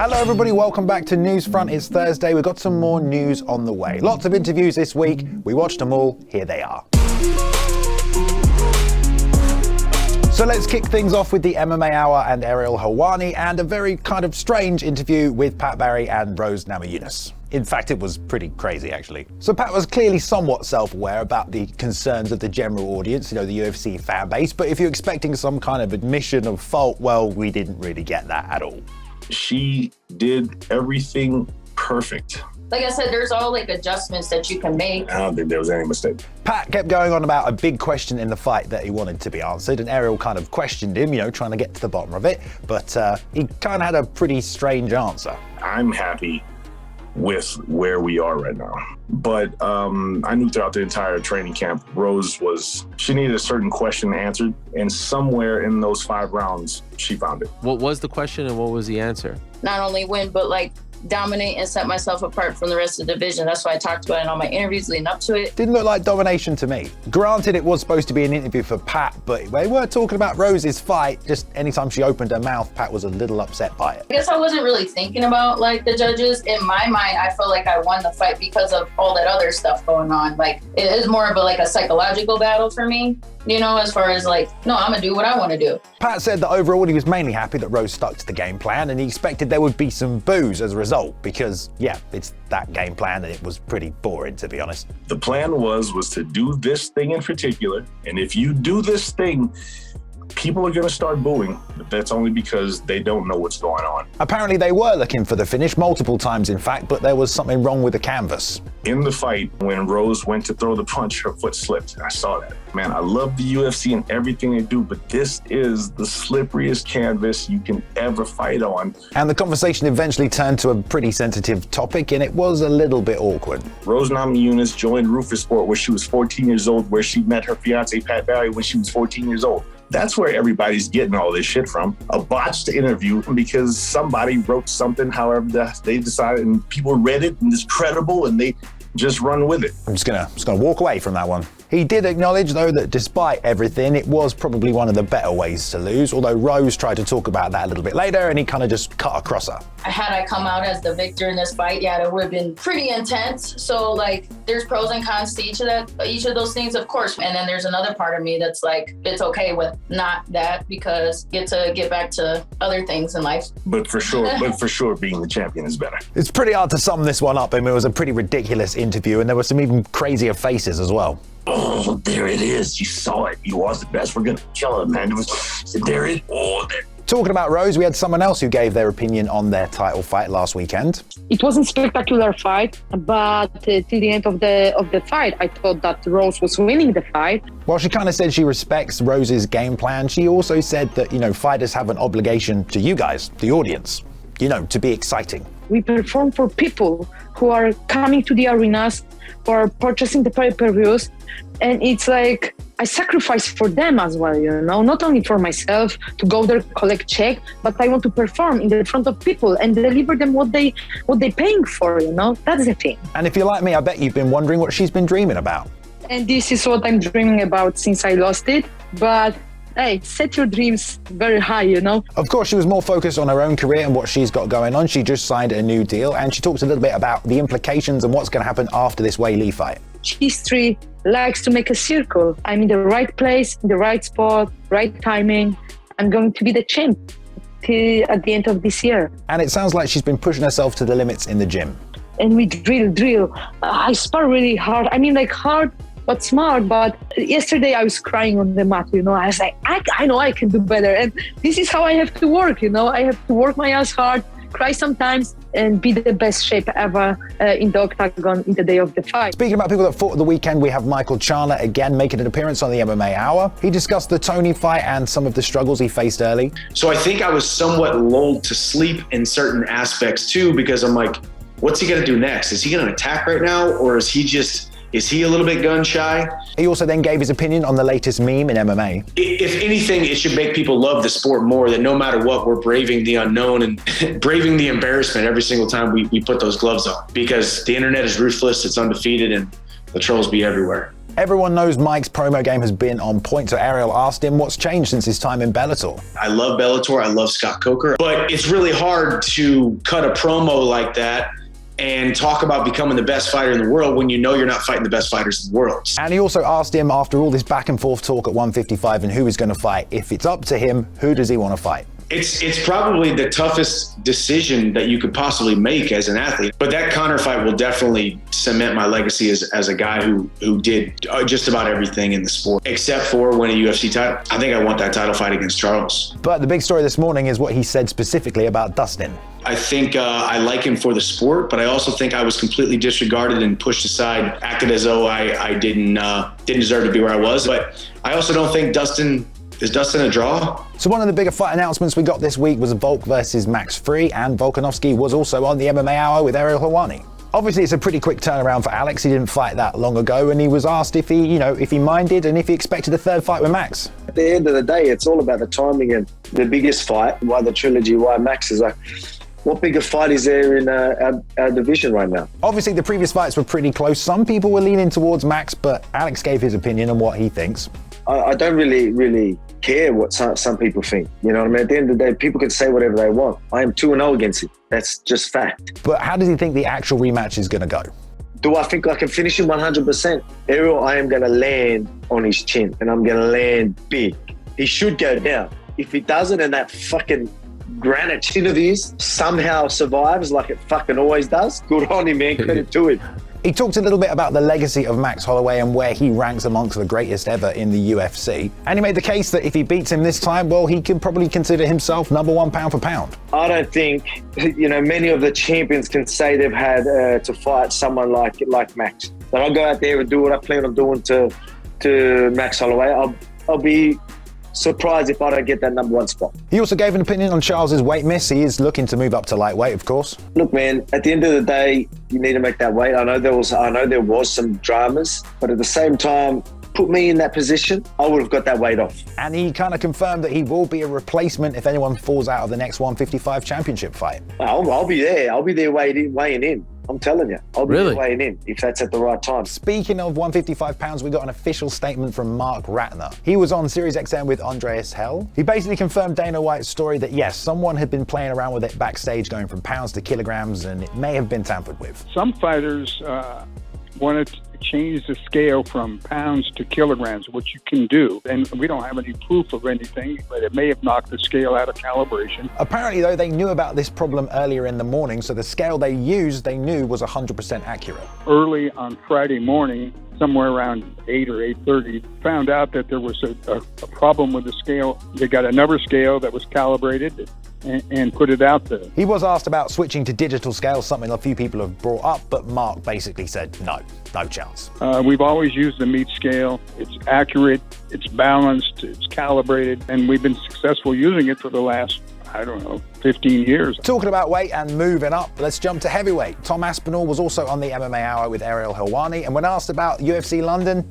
Hello everybody, welcome back to Newsfront. It's Thursday, we've got some more news on the way. Lots of interviews this week, we watched them all, here they are. So let's kick things off with the MMA Hour and Ariel Helwani and a very kind of strange interview with Pat Barry and Rose Namajunas. In fact, it was pretty crazy, actually. So Pat was clearly somewhat self-aware about the concerns of the general audience, you know, the UFC fan base, but if you're expecting some kind of admission of fault, well, we didn't really get that at all. She did everything perfect. Like I said, there's all like adjustments that you can make. I don't think there was any mistake. Pat kept going on about a big question in the fight that he wanted to be answered, and Ariel kind of questioned him, you know, trying to get to the bottom of it, but he kind of had a pretty strange answer. I'm happy with where we are right now. But I knew throughout the entire training camp, she needed a certain question answered, and somewhere in those 5 rounds, she found it. What was the question and what was the answer? Not only win, but like dominate and set myself apart from the rest of the division. That's why I talked about it in all my interviews leading up to it. Didn't look like domination to me. Granted, it was supposed to be an interview for Pat, but they weren't talking about Rose's fight. Just anytime she opened her mouth, Pat was a little upset by it. I guess I wasn't really thinking about like the judges. In my mind, I feel like I won the fight because of all that other stuff going on. Like it is more of a psychological battle for me, you know, as far as like, no, I'm gonna do what I want to do. Pat said that overall he was mainly happy that Rose stuck to the game plan, and he expected there would be some boos as a result because, yeah, it's that game plan and it was pretty boring, to be honest. The plan was to do this thing in particular, and if you do this thing, people are going to start booing, but that's only because they don't know what's going on. Apparently they were looking for the finish multiple times, in fact, but there was something wrong with the canvas. In the fight, when Rose went to throw the punch, her foot slipped. I saw that. Man, I love the UFC and everything they do, but this is the slipperiest canvas you can ever fight on. And the conversation eventually turned to a pretty sensitive topic, and it was a little bit awkward. Rose Namajunas joined Roufusport where she was 14 years old, where she met her fiance, Pat Barry, when she was 14 years old. That's where everybody's getting all this shit from. A botched interview because somebody wrote something, however they decided, and people read it and it's credible and they just run with it. I'm just gonna walk away from that one. He did acknowledge, though, that despite everything, it was probably one of the better ways to lose, although Rose tried to talk about that a little bit later, and he kind of just cut across her. Had I come out as the victor in this fight, yeah, it would have been pretty intense. So, like, there's pros and cons to each of those things, of course. And then there's another part of me that's like, it's okay with not that because get to get back to other things in life. But for sure, being the champion is better. It's pretty hard to sum this one up. I mean, it was a pretty ridiculous interview, and there were some even crazier faces as well. Oh, there it is. You saw it. You was the best. We're going to kill it, man. There it is. Talking about Rose, we had someone else who gave their opinion on their title fight last weekend. It wasn't a spectacular fight, but till the end of the fight, I thought that Rose was winning the fight. While she kind of said she respects Rose's game plan, she also said that, you know, fighters have an obligation to you guys, the audience, you know, to be exciting. We perform for people who are coming to the arenas, who are purchasing the pay-per-views, and it's like I sacrifice for them as well, you know, not only for myself to go there, collect check, but I want to perform in the front of people and deliver them what they paying for, you know. That's the thing. And if you're like me, I bet you've been wondering what she's been dreaming about. And this is what I'm dreaming about since I lost it, but hey, set your dreams very high, you know? Of course, she was more focused on her own career and what she's got going on. She just signed a new deal, and she talks a little bit about the implications and what's going to happen after this Wei Li fight. History likes to make a circle. I'm in the right place, in the right spot, right timing. I'm going to be the champ till at the end of this year. And it sounds like she's been pushing herself to the limits in the gym. And we drill. I spar really hard. I mean, like hard, but smart. But yesterday I was crying on the mat, you know. I was like, I know I can do better. And this is how I have to work, you know. I have to work my ass hard, cry sometimes, and be the best shape ever in the octagon in the day of the fight. Speaking about people that fought at the weekend, we have Michael Chandler again making an appearance on the MMA Hour. He discussed the Tony fight and some of the struggles he faced early. So I think I was somewhat lulled to sleep in certain aspects too, because I'm like, what's he gonna do next? Is he gonna attack right now, or is he a little bit gun shy? He also then gave his opinion on the latest meme in MMA. If anything, it should make people love the sport more, that no matter what, we're braving the unknown and braving the embarrassment every single time we put those gloves on. Because the internet is ruthless, it's undefeated, and the trolls be everywhere. Everyone knows Mike's promo game has been on point, so Ariel asked him what's changed since his time in Bellator. I love Bellator. I love Scott Coker. But it's really hard to cut a promo like that and talk about becoming the best fighter in the world when you know you're not fighting the best fighters in the world. And he also asked him, after all this back and forth talk at 155 and who he's going to fight, if it's up to him, who does he want to fight? It's probably the toughest decision that you could possibly make as an athlete. But that Conor fight will definitely cement my legacy as a guy who did just about everything in the sport, except for winning a UFC title. I think I want that title fight against Charles. But the big story this morning is what he said specifically about Dustin. I think I like him for the sport, but I also think I was completely disregarded and pushed aside, acted as though I didn't deserve to be where I was. But I also don't think is Dustin a draw? So one of the bigger fight announcements we got this week was Volk versus Max Free, and Volkanovski was also on the MMA Hour with Ariel Helwani. Obviously, it's a pretty quick turnaround for Alex. He didn't fight that long ago, and he was asked if he minded and if he expected a third fight with Max. At the end of the day, it's all about the timing and the biggest fight. Why the trilogy? Why Max is like, what bigger fight is there in our division right now? Obviously, the previous fights were pretty close. Some people were leaning towards Max, but Alex gave his opinion on what he thinks. I don't really care what some people think. You know what I mean? At the end of the day, people can say whatever they want. I am 2-0 against him. That's just fact. But how does he think the actual rematch is going to go? Do I think I can finish him 100%? Ariel, I am going to land on his chin, and I'm going to land big. He should go down. If he doesn't, and that fucking granite chin of his somehow survives like it fucking always does, good on him, man. Credit to him. He talked a little bit about the legacy of Max Holloway and where he ranks amongst the greatest ever in the UFC. And he made the case that if he beats him this time, well, he can probably consider himself number one pound for pound. I don't think, many of the champions can say they've had to fight someone like Max. But I'll go out there and do what I plan on doing to Max Holloway. I'll be surprised if I don't get that number one spot. He also gave an opinion on Charles's weight miss. He is looking to move up to lightweight, of course. Look, man, at the end of the day, you need to make that weight. I know there was some dramas, but at the same time, put me in that position, I would have got that weight off. And he kind of confirmed that he will be a replacement if anyone falls out of the next 155 championship fight. I'll be there. I'll be there weighing in. I'm telling you, I'll be there weighing in if that's at the right time. Speaking of 155 pounds, we got an official statement from Mark Ratner. He was on Sirius XM with Andreas Hell. He basically confirmed Dana White's story that yes, someone had been playing around with it backstage, going from pounds to kilograms, and it may have been tampered with. Some fighters want to change the scale from pounds to kilograms, which you can do. And we don't have any proof of anything, but it may have knocked the scale out of calibration. Apparently, though, they knew about this problem earlier in the morning, so the scale they used, they knew was 100% accurate. Early on Friday morning, somewhere around 8 or 8:30, found out that there was a problem with the scale. They got another scale that was calibrated and put it out there. He was asked about switching to digital scales, something a few people have brought up, but Mark basically said no chance. We've always used the meat scale. It's accurate, it's balanced, it's calibrated, and we've been successful using it for the last, 15 years. Talking about weight and moving up, let's jump to heavyweight. Tom Aspinall was also on the MMA Hour with Ariel Helwani, and when asked about UFC London,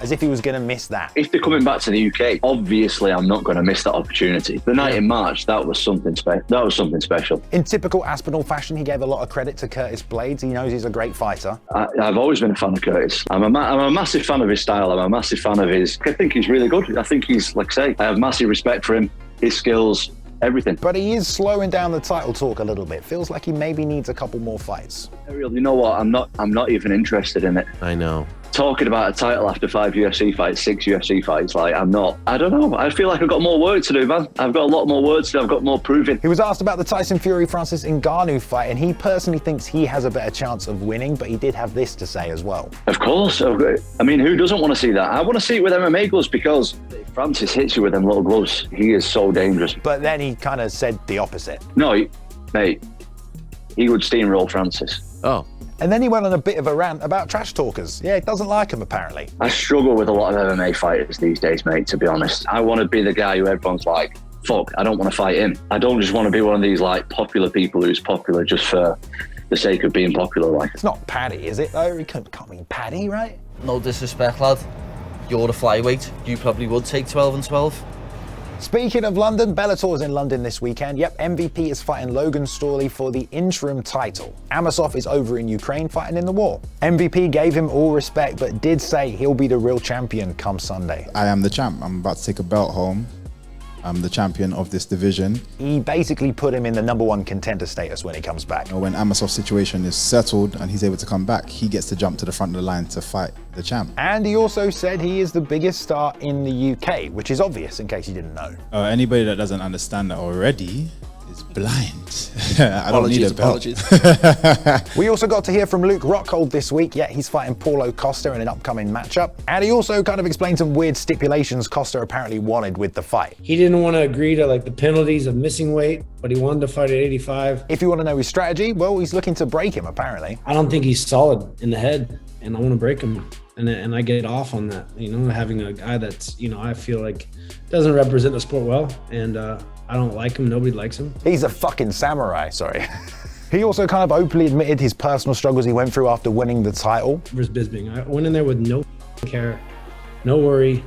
as if he was going to miss that. If they're coming back to the UK, obviously I'm not going to miss that opportunity. The night in March, that was something special. In typical Aspinall fashion, he gave a lot of credit to Curtis Blaydes. He knows he's a great fighter. I've always been a fan of Curtis. I'm a massive fan of his style. I'm a massive fan of his... I think he's really good. I think he's, like I say, I have massive respect for him, his skills, everything. But he is slowing down the title talk a little bit. Feels like he maybe needs a couple more fights. Ariel, you know what? I'm not even interested in it. I know. Talking about a title after 5 UFC fights, 6 UFC fights, I don't know. I feel like I've got more work to do, man. I've got a lot more work to do. I've got more proving. He was asked about the Tyson Fury-Francis Ngannou fight, and he personally thinks he has a better chance of winning, but he did have this to say as well. Of course. I mean, who doesn't want to see that? I want to see it with MMA gloves, because if Francis hits you with them little gloves, he is so dangerous. But then he kind of said the opposite. No, mate, he would steamroll Francis. Oh. And then he went on a bit of a rant about trash talkers. Yeah, he doesn't like them, apparently. I struggle with a lot of MMA fighters these days, mate, to be honest. I want to be the guy who everyone's like, fuck, I don't want to fight him. I don't just want to be one of these, popular people who's popular just for the sake of being popular, It's not Paddy, is it, though? He can't mean Paddy, right? No disrespect, lad. You're the flyweight. You probably would take 12 and 12. Speaking of London, Bellator's in London this weekend. Yep, MVP is fighting Logan Storley for the interim title. Amosov is over in Ukraine fighting in the war. MVP gave him all respect, but did say he'll be the real champion come Sunday. I am the champ. I'm about to take a belt home. I'm the champion of this division. He basically put him in the #1 contender status when he comes back. When Amosov's situation is settled and he's able to come back, he gets to jump to the front of the line to fight the champ. And he also said he is the biggest star in the UK, which is obvious in case you didn't know. Anybody that doesn't understand that already is blind. I don't need a belt. We also got to hear from Luke Rockhold this week. Yeah, he's fighting Paulo Costa in an upcoming matchup. And he also kind of explained some weird stipulations Costa apparently wanted with the fight. He didn't want to agree to like the penalties of missing weight, but he wanted to fight at 85. If you want to know his strategy, well, he's looking to break him apparently. I don't think he's solid in the head, and I want to break him. And I get off on that, having a guy that's, I feel like doesn't represent the sport well, and I don't like him. Nobody likes him. He's a fucking samurai, sorry. He also kind of openly admitted his personal struggles he went through after winning the title. Versus Bisping. I went in there with no care, no worry,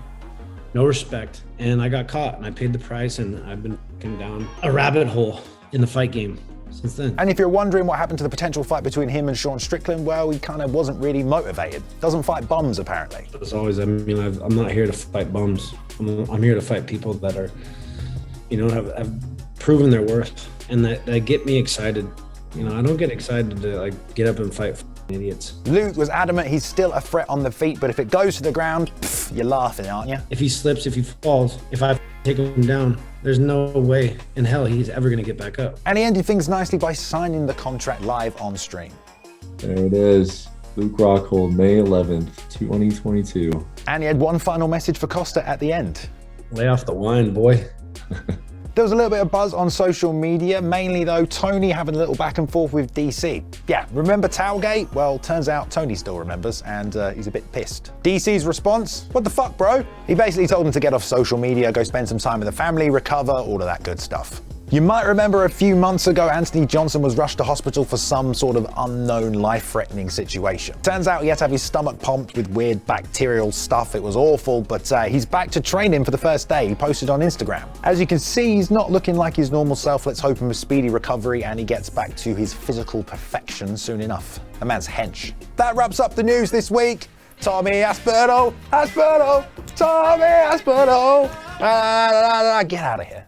no respect, and I got caught, and I paid the price, and I've been down a rabbit hole in the fight game since then. And if you're wondering what happened to the potential fight between him and Sean Strickland, well, he kind of wasn't really motivated. Doesn't fight bums, apparently. As always, I'm not here to fight bums. I'm here to fight people that are, have proven their worth, and that get me excited. I don't get excited to get up and fight idiots. Luke was adamant he's still a threat on the feet, but if it goes to the ground, you're laughing, aren't you? If he slips, if he falls, if I take him down, there's no way in hell he's ever going to get back up. And he ended things nicely by signing the contract live on stream. There it is. Luke Rockhold, May 11th, 2022. And he had one final message for Costa at the end. Lay off the wine, boy. There was a little bit of buzz on social media, mainly though Tony having a little back and forth with DC. Yeah, remember Towelgate? Well, turns out Tony still remembers, and he's a bit pissed. DC's response? What the fuck, bro? He basically told him to get off social media, go spend some time with the family, recover, all of that good stuff. You might remember a few months ago, Anthony Johnson was rushed to hospital for some sort of unknown life-threatening situation. Turns out he had to have his stomach pumped with weird bacterial stuff. It was awful, but he's back to training for the first day. He posted on Instagram. As you can see, he's not looking like his normal self. Let's hope him a speedy recovery and he gets back to his physical perfection soon enough. A man's hench. That wraps up the news this week. Tommy Aspinall, Tommy Aspinall. Get out of here.